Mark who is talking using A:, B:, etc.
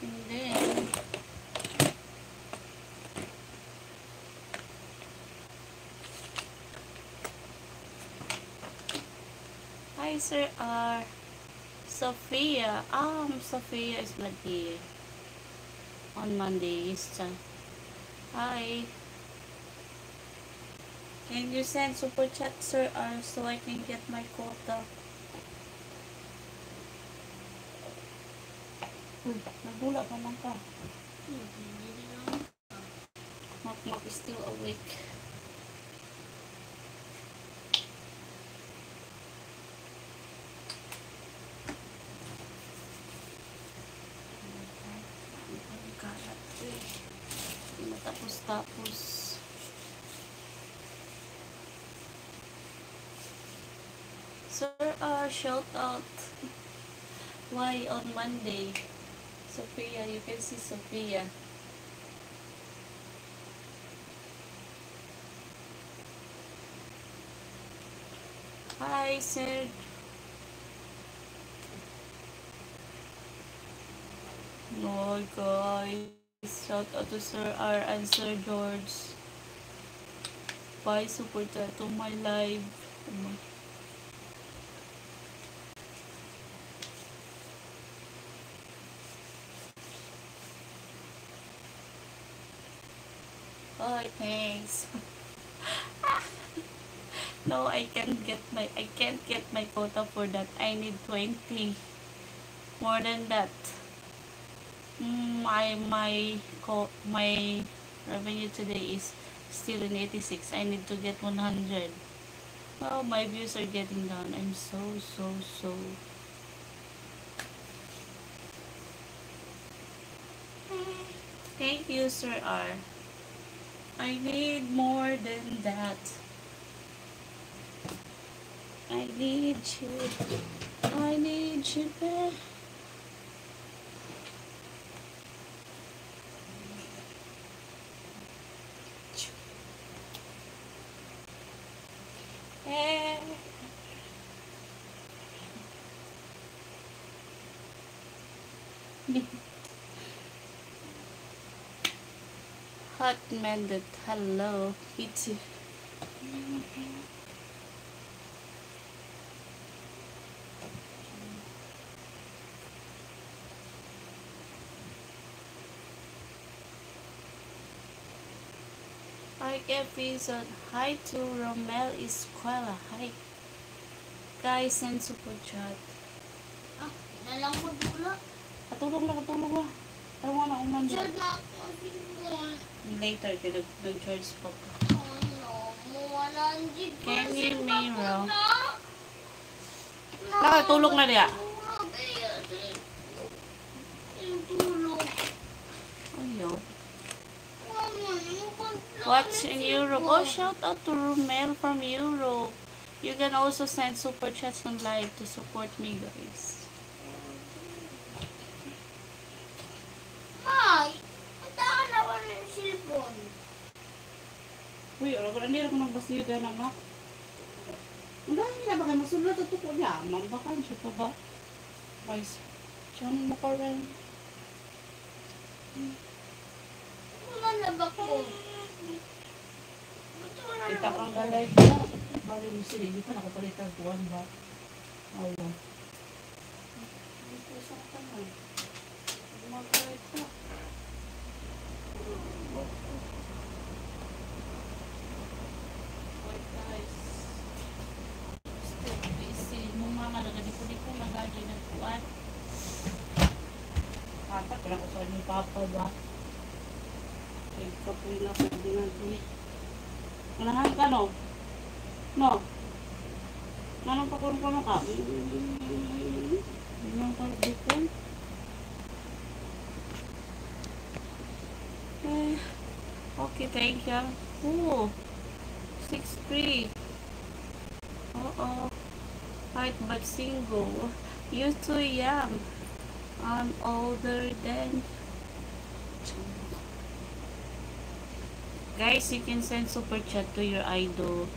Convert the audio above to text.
A: And then, hi Sir R. Sophia. Sophia is not here on Mondays. Hi. Can you send super chat, Sir R, so I can get my quota? Uy, nagula pa man ka. Makmak is still awake. Tapos Sir R, shout out. Why on Monday? Sophia, you can see Sophia. Hi, Sir. No, guys. Shout out to Sir R and Sir George. Bye, super chat to my live. Oh, thanks. No, I can't get my quota for that. I need 20. More than that. My revenue today is still in 86. I need to get 100. Oh, my views are getting down. I'm so. Thank you, Sir R. I need more than that. I need you. Hot mended. Hello, Kitty. Hi, episode. Hi to Romel Escuela. Hi. Guys, send super chat.
B: Nalang mo dula.
A: Katulog na. Tara na uman dyan.
B: Diyan na ako.
A: Later, nag-charge pa ko. Can you mirror? Nakatulog na diya. Ayo. Watch in Europe. Oh, shout out to Romel from Europe. You can also send super chats on live to support me, guys.
B: Hi! Punta ka na wala yung cellphone.
A: Uy, hindi ako nagbasiyo ka naman. Ang dami na ba kayo masulat at tuko niya? Mambakan siya pa ba? Guys, siyan mo ka rin.
B: Wala na ba ko?
A: Kita kang galay na. Bali mo sila, hindi pa nakapalitan buwan ba? Ayan. Ito sa kanan. Mag-galay pa. Wait guys. Still busy. Nung mga nagadipo-dipo nagadi ng buwan. Katak lang ko sa inyong papa ba? Kapoy na sa dinagdi. Manahan ka no? No? Nanong pakurong ka? Nanong pagdipon? Okay, thank you. Ooh, 6'3". Height but single. You too young. I'm older than... Guys, you can send super chat to your idol.